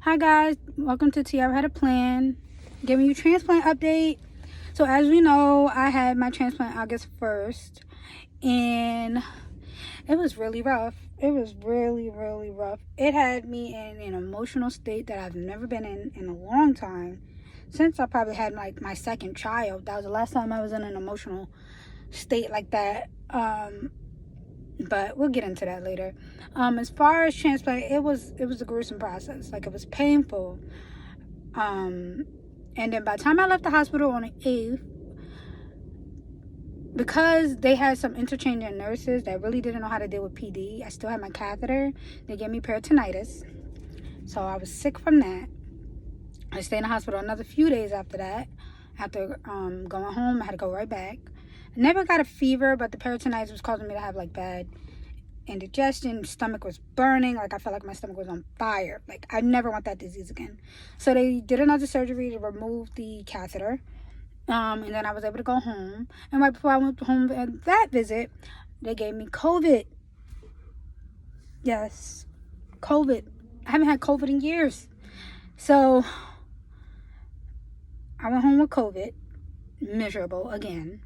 Hi guys, welcome to T. I had a plan. Giving you transplant update. So as we know, I had my transplant August 1st, and it was really rough. It was really, really rough. It had me in an emotional state that I've never been in a long time. Since I probably had like my second child. That was the last time I was in an emotional state like that. But we'll get into that later. As far as transplant, it was a gruesome process. Like, it was painful. And then by the time I left the hospital on the 8th, because they had some interchanging nurses that really didn't know how to deal with PD, I still had my catheter. They gave me peritonitis, so I was sick from that. I stayed in the hospital another few days after that. After going home, I had to go right back. I never got a fever, but the peritonitis was causing me to have like bad indigestion. Stomach was burning. Like, I felt like my stomach was on fire. Like, I never want that disease again. So they did another surgery to remove the catheter. And then I was able to go home. And right before I went home at that visit, they gave me COVID. Yes, COVID. I haven't had COVID in years. So I went home with COVID. Miserable again.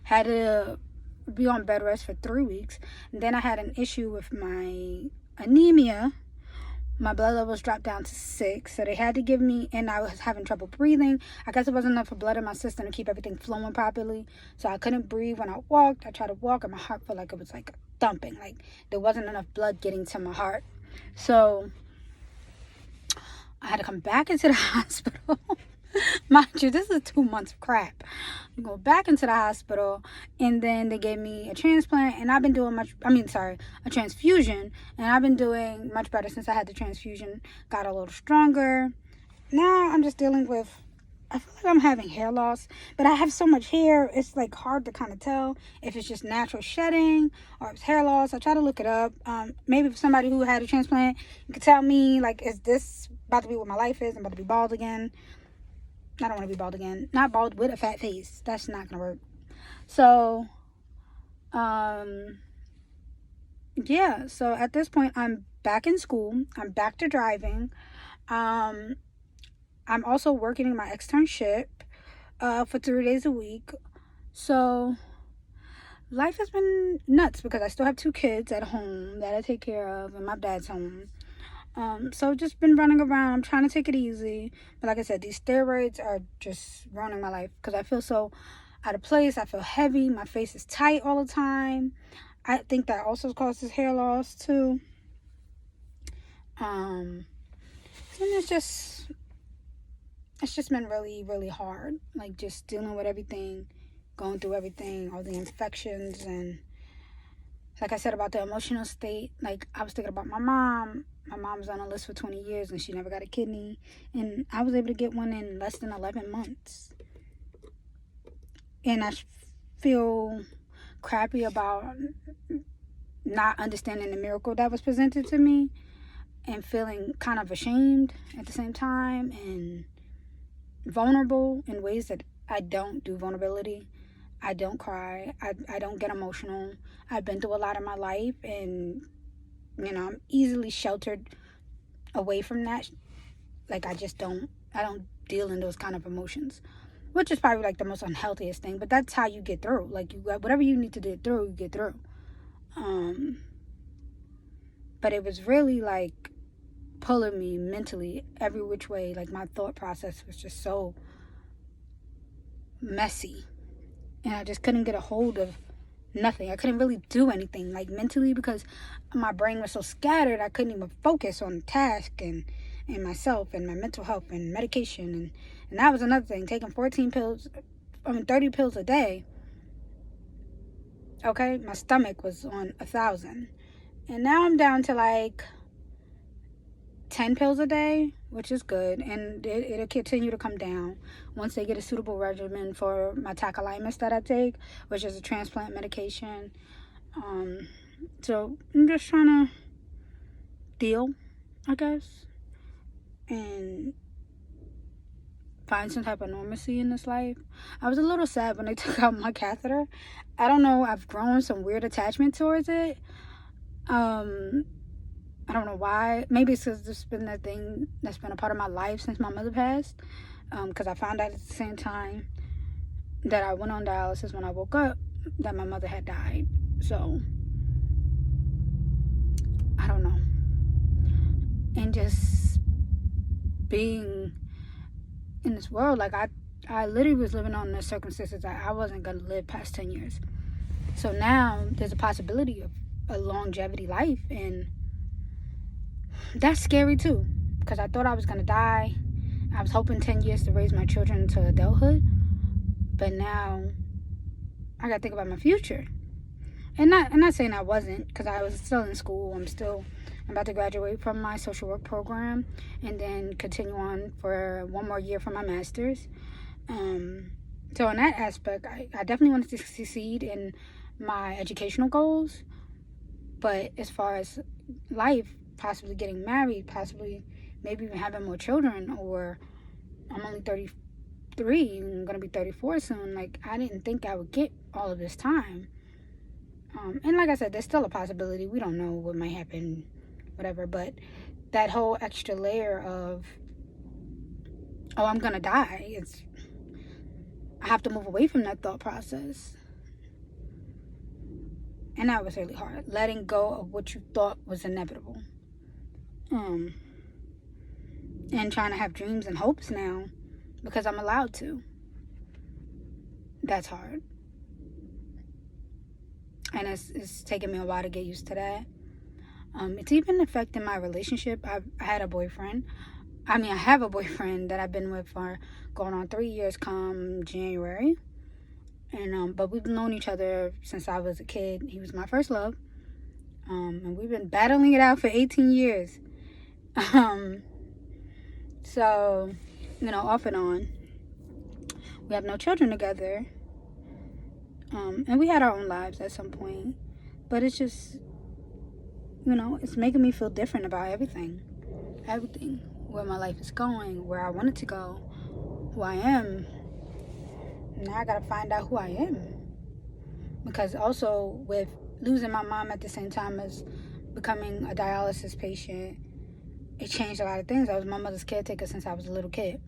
Had to be on bed rest for 3 weeks. And then I had an issue with my anemia. My blood levels dropped down to 6, so they had to give me, and I was having trouble breathing. I guess it wasn't enough blood in my system to keep everything flowing properly, so I couldn't breathe when I walked. I tried to walk, and my heart felt like it was like thumping, like there wasn't enough blood getting to my heart. So I had to come back into the hospital. Mind you, this is 2 months of crap. I go back into the hospital, and then they gave me a transplant, and I've been doing a transfusion, and I've been doing much better since I had the transfusion. Got a little stronger. Now I'm just dealing with, I feel like I'm having hair loss, but I have so much hair, it's like hard to kind of tell if it's just natural shedding or if it's hair loss. I try to look it up. Maybe for somebody who had a transplant, you could tell me, like, is this about to be what my life is? I'm about to be bald again. I don't want to be bald again. Not bald with a fat face. That's not going to work. So, yeah. So at this point, I'm back in school. I'm back to driving. I'm also working in my externship for 3 days a week. So life has been nuts because I still have 2 kids at home that I take care of, and my dad's home. So just been running around. I'm trying to take it easy. But like I said, these steroids are just ruining my life because I feel so out of place. I feel heavy. My face is tight all the time. I think that also causes hair loss too. And it's just been really, really hard. Like, just dealing with everything, going through everything, all the infections, and like I said about the emotional state, like, I was thinking about my mom. My mom was on a list for 20 years and she never got a kidney. And I was able to get one in less than 11 months. And I feel crappy about not understanding the miracle that was presented to me and feeling kind of ashamed at the same time and vulnerable in ways that I don't do vulnerability. I don't cry. I don't get emotional. I've been through a lot in my life, and, I'm easily sheltered away from that. Like, I don't deal in those kind of emotions, which is probably like the most unhealthiest thing, but that's how you get through. Like, whatever you need to get through, you get through. But it was really like pulling me mentally every which way. Like, my thought process was just so messy. And I just couldn't get a hold of nothing. I couldn't really do anything, like, mentally, because my brain was so scattered. I couldn't even focus on the task and myself and my mental health and medication. And that was another thing. Taking 30 pills a day. Okay? My stomach was on 1,000. And now I'm down to like 10 pills a day, which is good, and it'll continue to come down once they get a suitable regimen for my tacrolimus that I take, which is a transplant medication. So I'm just trying to deal, I guess, and find some type of normalcy in this life. I was a little sad when they took out my catheter. I don't know, I've grown some weird attachment towards it. I don't know why. Maybe it's because this has been the thing that's been a part of my life since my mother passed. Because I found out at the same time that I went on dialysis when I woke up that my mother had died. So, I don't know. And just being in this world, like I literally was living on the circumstances that I wasn't going to live past 10 years. So now there's a possibility of a longevity life, and that's scary too, because I thought I was going to die. I was hoping 10 years to raise my children to adulthood, but now I got to think about my future. And I'm not saying I wasn't, because I was still in school. I'm about to graduate from my social work program and then continue on for one more year for my master's. So in that aspect, I definitely wanted to succeed in my educational goals. But as far as life, possibly getting married, possibly maybe even having more children, or I'm only 33, I'm going to be 34 soon. Like, I didn't think I would get all of this time. And like I said, there's still a possibility. We don't know what might happen, whatever. But that whole extra layer of, oh, I'm going to die, I have to move away from that thought process. And that was really hard. Letting go of what you thought was inevitable. And trying to have dreams and hopes now because I'm allowed to. That's hard. And it's taken me a while to get used to that. It's even affecting my relationship. I had a boyfriend. I have a boyfriend that I've been with for going on 3 years come January. And but we've known each other since I was a kid. He was my first love. And we've been battling it out for 18 years. So, off and on. We have no children together. And we had our own lives at some point. But it's just, it's making me feel different about everything. Everything. Where my life is going, where I want it to go, who I am. Now I gotta find out who I am. Because also with losing my mom at the same time as becoming a dialysis patient, it changed a lot of things. I was my mother's caretaker since I was a little kid.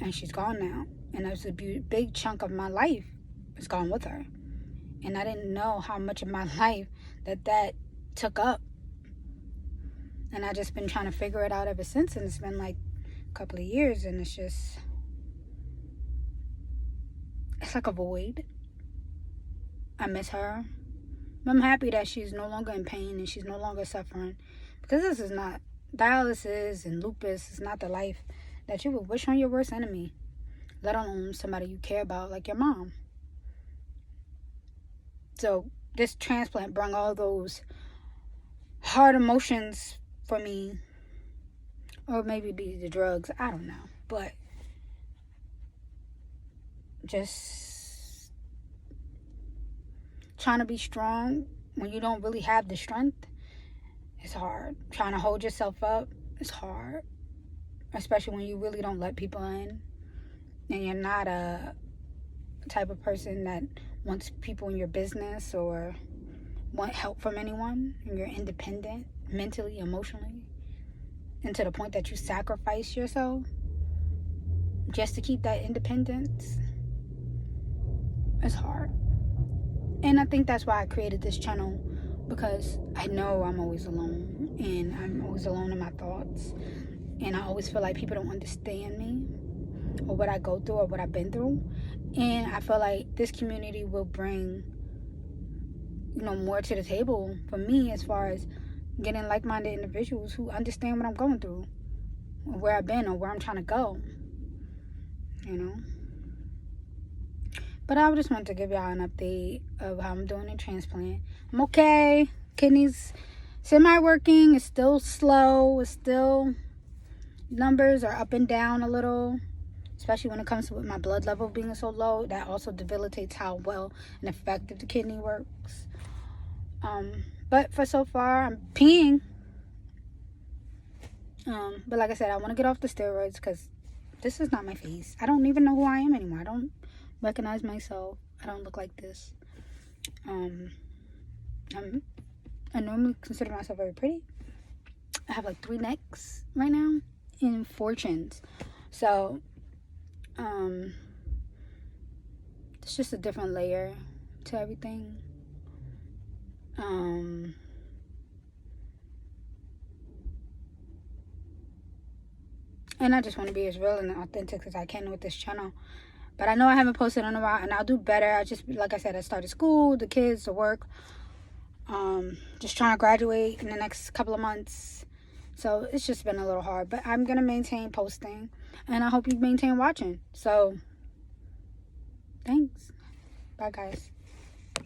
And she's gone now. And it was a big chunk of my life is gone with her. And I didn't know how much of my life that took up. And I just been trying to figure it out ever since. And it's been like a couple of years. And it's like a void. I miss her. I'm happy that she's no longer in pain and she's no longer suffering. Because this is not, dialysis and lupus is not the life that you would wish on your worst enemy. Let alone somebody you care about like your mom. So this transplant brought all those hard emotions for me. Or maybe be the drugs. I don't know. But just trying to be strong when you don't really have the strength is hard. Trying to hold yourself up is hard. Especially when you really don't let people in. And you're not a type of person that wants people in your business or want help from anyone. And you're independent mentally, emotionally. And to the point that you sacrifice yourself just to keep that independence. It's hard. And I think that's why I created this channel. Because I know I'm always alone. And I'm always alone in my thoughts. And I always feel like people don't understand me. Or what I go through or what I've been through. And I feel like this community will bring, more to the table for me as far as getting like-minded individuals who understand what I'm going through. Or where I've been or where I'm trying to go. But I just wanted to give y'all an update of how I'm doing in transplant. I'm okay. Kidneys semi-working. It's still slow. It's still, numbers are up and down a little. Especially when it comes to with my blood level being so low. That also debilitates how well and effective the kidney works. But for so far, I'm peeing. But like I said, I want to get off the steroids because this is not my face. I don't even know who I am anymore. I don't recognize myself. I don't look like this. I'm I normally consider myself very pretty. I have like 3 necks right now in 4 chins. So, it's just a different layer to everything. And I just want to be as real and authentic as I can with this channel. But I know I haven't posted in a while, and I'll do better. I just, like I said, I started school, the kids, the work. Just trying to graduate in the next couple of months. So it's just been a little hard. But I'm going to maintain posting. And I hope you maintain watching. So, thanks. Bye, guys.